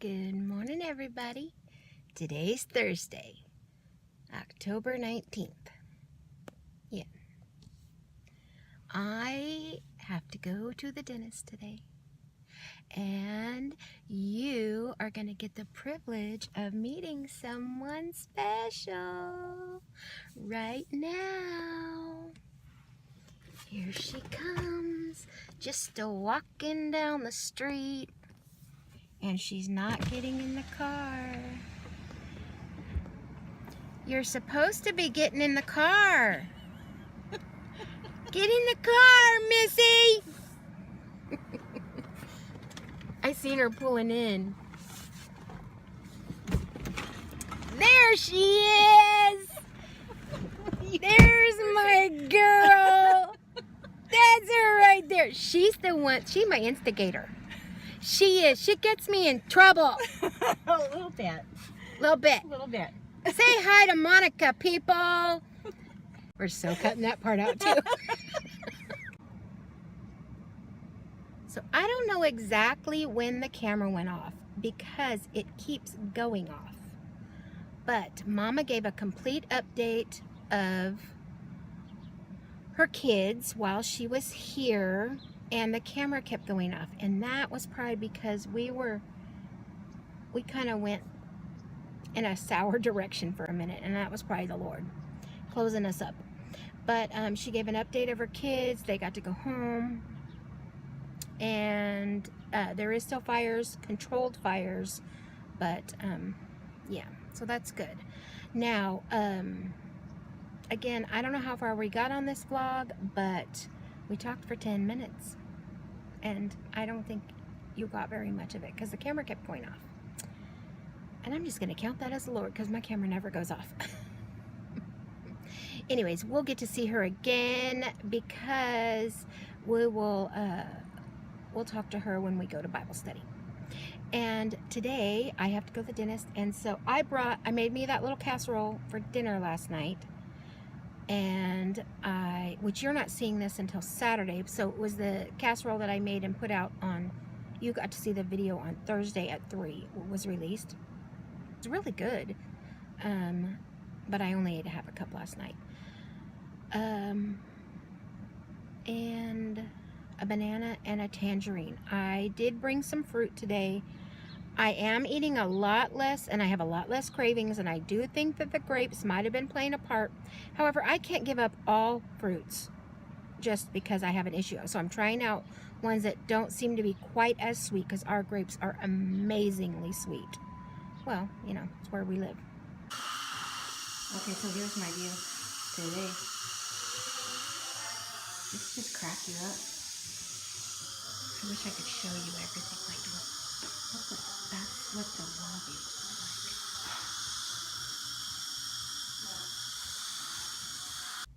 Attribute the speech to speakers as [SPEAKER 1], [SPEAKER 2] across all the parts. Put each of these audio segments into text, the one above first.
[SPEAKER 1] Good morning, everybody. Today's Thursday, October 19th. Yeah. I have to go to the dentist today. And you are going to get the privilege of meeting someone special right now. Here she comes, just walking down the street. And she's not getting in the car. You're supposed to be getting in the car. Get in the car, Missy! I seen her pulling in. There she is! There's my girl! That's her right there. She's the one, she's my instigator. She is. She gets me in trouble.
[SPEAKER 2] A little bit.
[SPEAKER 1] Little bit.
[SPEAKER 2] A little bit.
[SPEAKER 1] Say hi to Monica, people. We're so cutting that part out, too. So I don't know exactly when the camera went off because it keeps going off. But Mama gave a complete update of her kids while she was here. And the camera kept going off. And that was probably because we kind of went in a sour direction for a minute. And that was probably the Lord closing us up. But she gave an update of her kids. They got to go home. And there is still fires, controlled fires. But yeah, so that's good. Now, again, I don't know how far we got on this vlog, but we talked for 10 minutes. And I don't think you got very much of it because the camera kept going off. And I'm just going to count that as the Lord because my camera never goes off. Anyways, we'll get to see her again because we'll talk to her when we go to Bible study. And today I have to go to the dentist, and so I made me that little casserole for dinner last night. And which you're not seeing this until Saturday, so it was the casserole that I made and put out on, you got to see the video on Thursday at 3, it was released. It's really good, but I only ate half a cup last night. And a banana and a tangerine. I did bring some fruit today. I am eating a lot less, and I have a lot less cravings, and I do think that the grapes might have been playing a part. However, I can't give up all fruits just because I have an issue. So I'm trying out ones that don't seem to be quite as sweet because our grapes are amazingly sweet. Well, you know, it's where we live. Okay, so here's my view today. This just cracked you up. I wish I could show you everything like that. That's what the lobby looks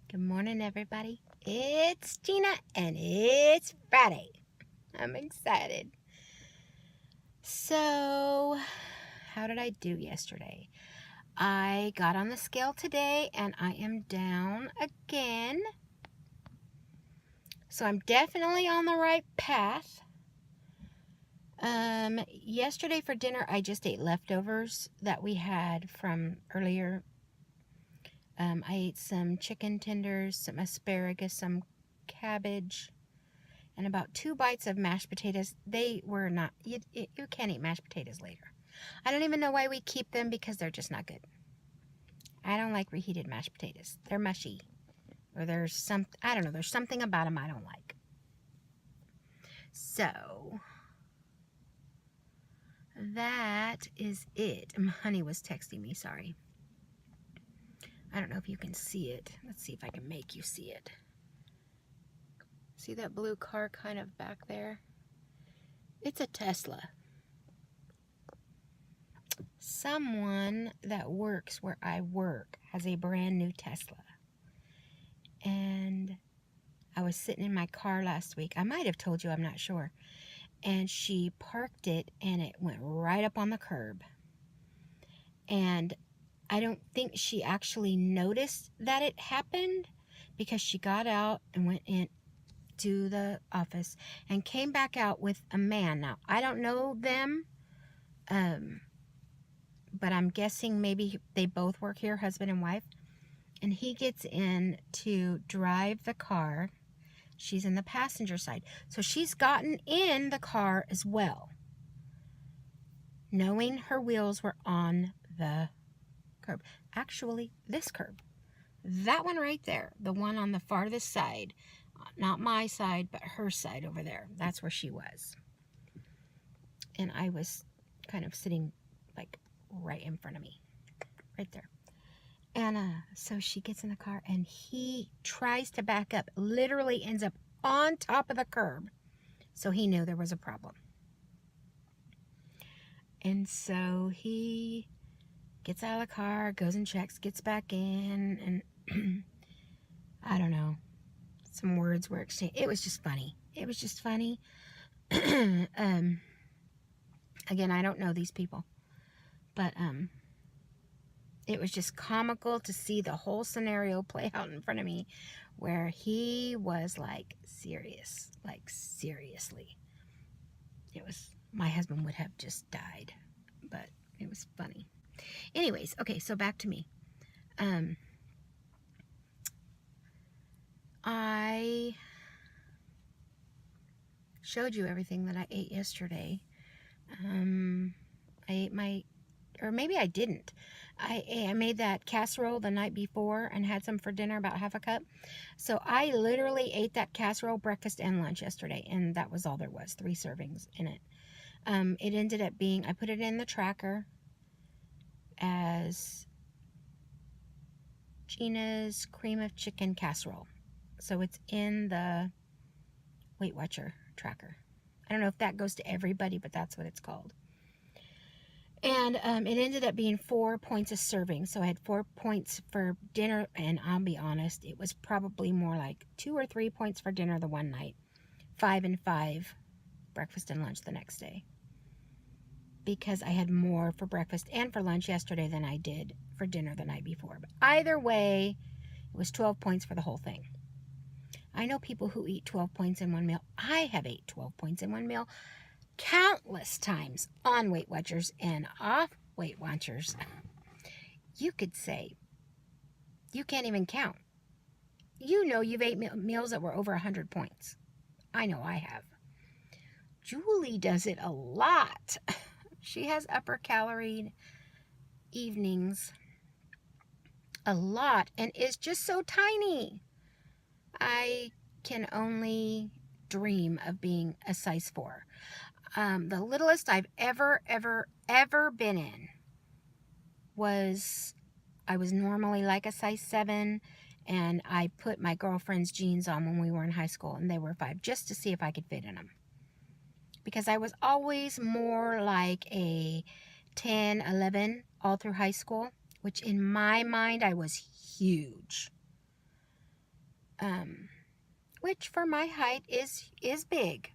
[SPEAKER 1] like. Good morning, everybody. It's Gina, and it's Friday. I'm excited. So, how did I do yesterday? I got on the scale today, and I am down again. So I'm definitely on the right path. Yesterday for dinner, I just ate leftovers that we had from earlier. I ate some chicken tenders, some asparagus, some cabbage, and about 2 bites of mashed potatoes. They were not, you can't eat mashed potatoes later. I don't even know why we keep them because they're just not good. I don't like reheated mashed potatoes. They're mushy. Or there's I don't know, there's something about them I don't like. So, that is it. Honey was texting me, sorry. I don't know if you can see it. Let's see if I can make you see it. See that blue car kind of back there? It's a Tesla. Someone that works where I work has a brand new Tesla. And I was sitting in my car last week. I might have told you, I'm not sure. And she parked it, and it went right up on the curb. And I don't think she actually noticed that it happened because she got out and went in to the office and came back out with a man. Now, I don't know them. But I'm guessing maybe they both work here, husband and wife. And he gets in to drive the car. She's in the passenger side. So she's gotten in the car as well, knowing her wheels were on the curb. Actually, this curb. That one right there. The one on the farthest side. Not my side, but her side over there. That's where she was. And I was kind of sitting like right in front of me. Right there. And so she gets in the car and he tries to back up. Literally ends up on top of the curb. So he knew there was a problem. And so he gets out of the car, goes and checks, gets back in, and I don't know. Some words were exchanged. It was just funny. It was just funny. Again, I don't know these people. But it was just comical to see the whole scenario play out in front of me where he was like serious. Like seriously. It was, my husband would have just died. But it was funny. Anyways, okay, so back to me. I showed you everything that I ate yesterday. I ate or maybe I didn't. I made that casserole the night before and had some for dinner, about half a cup. So I literally ate that casserole breakfast and lunch yesterday, and that was all there was, 3 servings in it. It ended up being, I put it in the tracker as Gina's cream of chicken casserole. So it's in the Weight Watcher tracker. I don't know if that goes to everybody, but that's what it's called. And it ended up being 4 points a serving. So I had 4 points for dinner, and I'll be honest, it was probably more like 2 or 3 points for dinner the one night. 5 and 5 breakfast and lunch the next day. Because I had more for breakfast and for lunch yesterday than I did for dinner the night before. But either way, it was 12 points for the whole thing. I know people who eat 12 points in one meal. I have ate 12 points in one meal countless times on Weight Watchers and off Weight Watchers. You could say, you can't even count. You know you've ate meals that were over 100 points. I know I have. Julie does it a lot. She has upper calorie evenings a lot and is just so tiny. I can only dream of being a size 4. The littlest I've ever been in was, I was normally like a size 7, and I put my girlfriend's jeans on when we were in high school, and they were 5, just to see if I could fit in them. Because I was always more like a 10, 11 all through high school, which in my mind I was huge. Which for my height is big.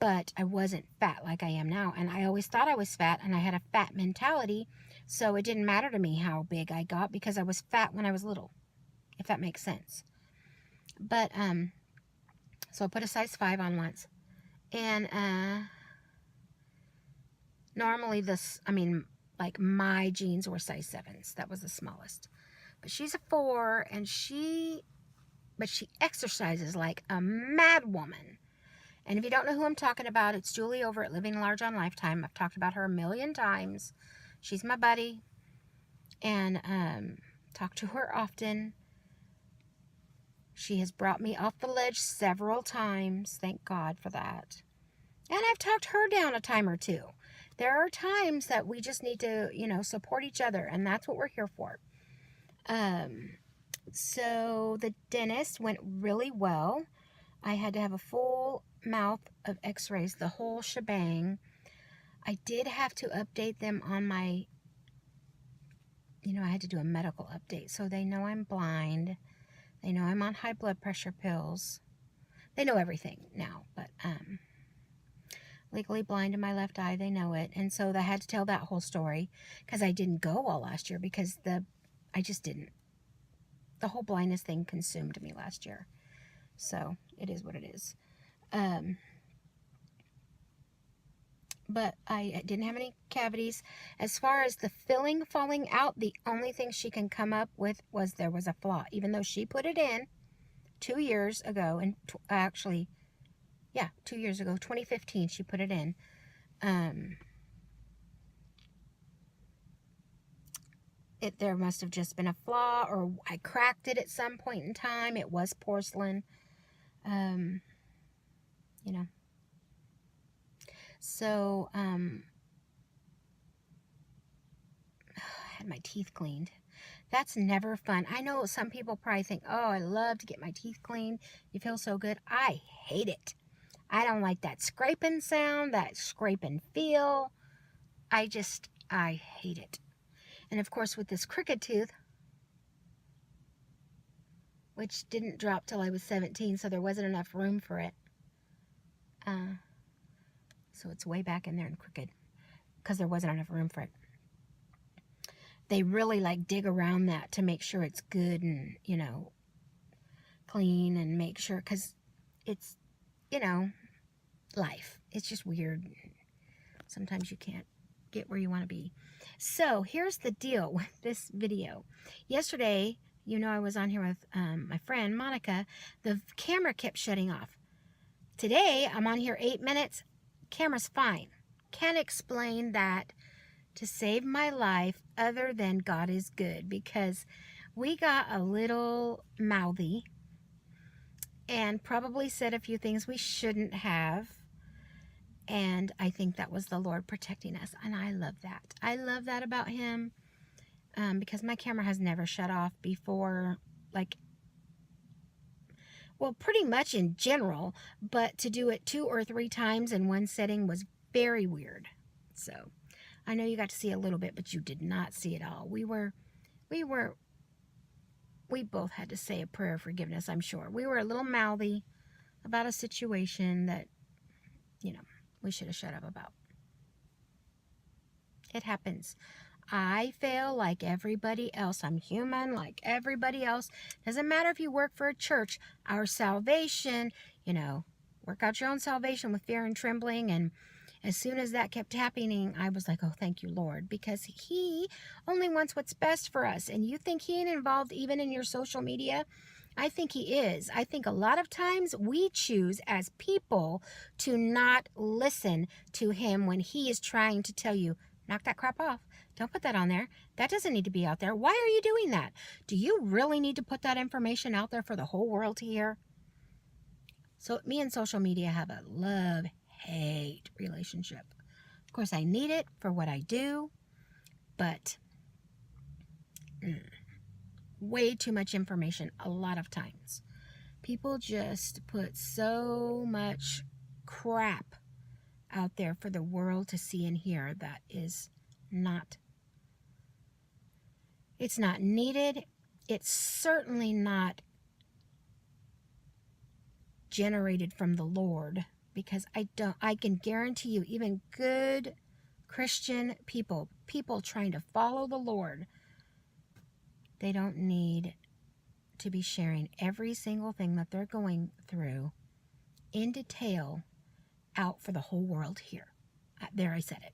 [SPEAKER 1] But I wasn't fat like I am now, and I always thought I was fat, and I had a fat mentality, so it didn't matter to me how big I got because I was fat when I was little, if that makes sense. But so I put a size 5 on once, and normally like my jeans were size 7s. That was the smallest. But she's a 4, and she exercises like a mad woman. And if you don't know who I'm talking about, it's Julie over at Living Large on Lifetime. I've talked about her a million times. She's my buddy. And talk to her often. She has brought me off the ledge several times. Thank God for that. And I've talked her down a time or two. There are times that we just need to, support each other. And that's what we're here for. So the dentist went really well. I had to have a full mouth of x-rays, the whole shebang. I did have to update them on my, I had to do a medical update. So they know I'm blind. They know I'm on high blood pressure pills. They know everything now, but legally blind in my left eye, they know it. And so I had to tell that whole story because I didn't go all last year because I just didn't. The whole blindness thing consumed me last year. So it is what it is. but I didn't have any cavities. As far as the filling falling out, the only thing she can come up with was there was a flaw, even though she put it in 2 years ago, and actually, yeah, 2 years ago, 2015, she put it in. There must have just been a flaw, or I cracked it at some point in time. It was porcelain, you know. So, I had my teeth cleaned. That's never fun. I know some people probably think, oh, I love to get my teeth cleaned. You feel so good. I hate it. I don't like that scraping sound, that scraping feel. I hate it. And of course, with this crooked tooth, which didn't drop till I was 17, so there wasn't enough room for it. So it's way back in there and crooked because there wasn't enough room for it. They really like dig around that to make sure it's good and, you know, clean, and make sure, because it's, you know, life. It's just weird. Sometimes you can't get where you want to be. So here's the deal with this video. Yesterday, you know, I was on here with my friend Monica. The camera kept shutting off. Today, I'm on here 8 minutes. Camera's fine. Can't explain that to save my life other than God is good, because we got a little mouthy and probably said a few things we shouldn't have. And I think that was the Lord protecting us. And I love that. I love that about him, because my camera has never shut off before, like, well, pretty much in general, but to do it 2 or 3 times in one setting was very weird. So I know you got to see a little bit, but you did not see it all. We both had to say a prayer of forgiveness, I'm sure. We were a little mouthy about a situation that, you know, we should have shut up about. It happens. I fail like everybody else. I'm human like everybody else. Doesn't matter if you work for a church. Our salvation, you know, work out your own salvation with fear and trembling. And as soon as that kept happening, I was like, oh, thank you, Lord, because he only wants what's best for us. And you think he ain't involved even in your social media? I think he is. I think a lot of times we choose as people to not listen to him when he is trying to tell you, knock that crap off. Don't put that on there. That doesn't need to be out there. Why are you doing that? Do you really need to put that information out there for the whole world to hear? So me and social media have a love-hate relationship. Of course, I need it for what I do, but way too much information a lot of times. People just put so much crap out there for the world to see and hear that is not, it's not needed. It's certainly not generated from the Lord, because I can guarantee you, even good Christian people trying to follow the Lord, they don't need to be sharing every single thing that they're going through in detail out for the whole world here. There, I said it.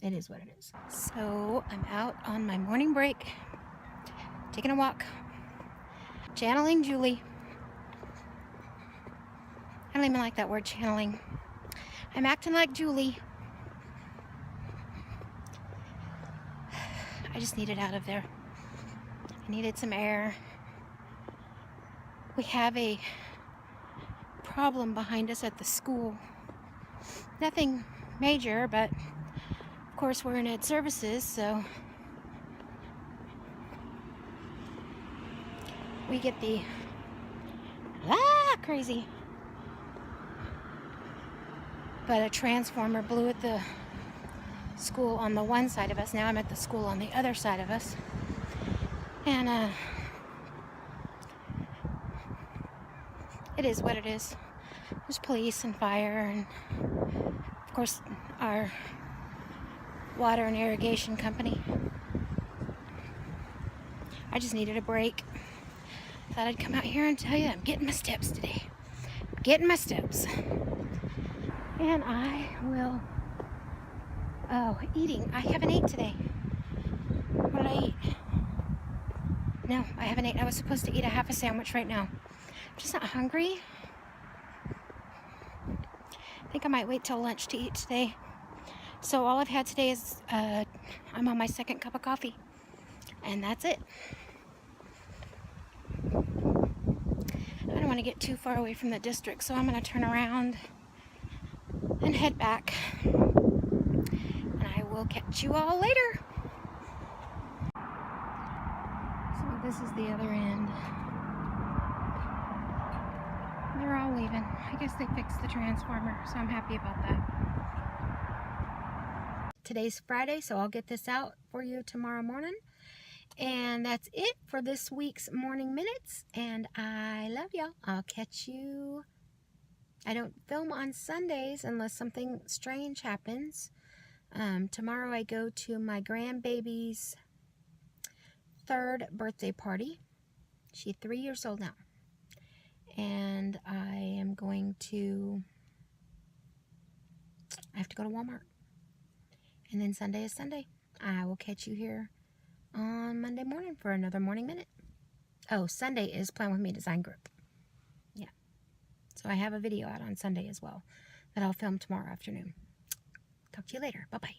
[SPEAKER 1] It is what it is. So I'm out on my morning break, taking a walk, channeling Julie. I don't even like that word, channeling. I'm acting like Julie. I just needed out of there. I needed some air. We have a problem behind us at the school. Nothing major, but of course we're in ed services, so we get the crazy. But a transformer blew at the school on the one side of us. Now I'm at the school on the other side of us. And it is what it is. There's police and fire, and of course our water and irrigation company. I just needed a break. Thought I'd come out here and tell you I'm getting my steps today. Getting my steps. And I will, eating. I haven't ate today. What did I eat? No, I haven't ate. I was supposed to eat a half a sandwich right now. I'm just not hungry. I think I might wait till lunch to eat today. So all I've had today is, I'm on my second cup of coffee. And that's it. I don't want to get too far away from the district, so I'm going to turn around and head back. And I will catch you all later. So this is the other end. They're all leaving. I guess they fixed the transformer, so I'm happy about that. Today's Friday, so I'll get this out for you tomorrow morning. And that's it for this week's Morning Minutes. And I love y'all. I'll catch you. I don't film on Sundays unless something strange happens. Tomorrow I go to my grandbaby's 3rd birthday party. She's 3 years old now. And I am going to, I have to go to Walmart. And then Sunday is Sunday. I will catch you here on Monday morning for another Morning Minute. Oh, Sunday is Plan With Me Design Group. Yeah. So I have a video out on Sunday as well that I'll film tomorrow afternoon. Talk to you later. Bye-bye.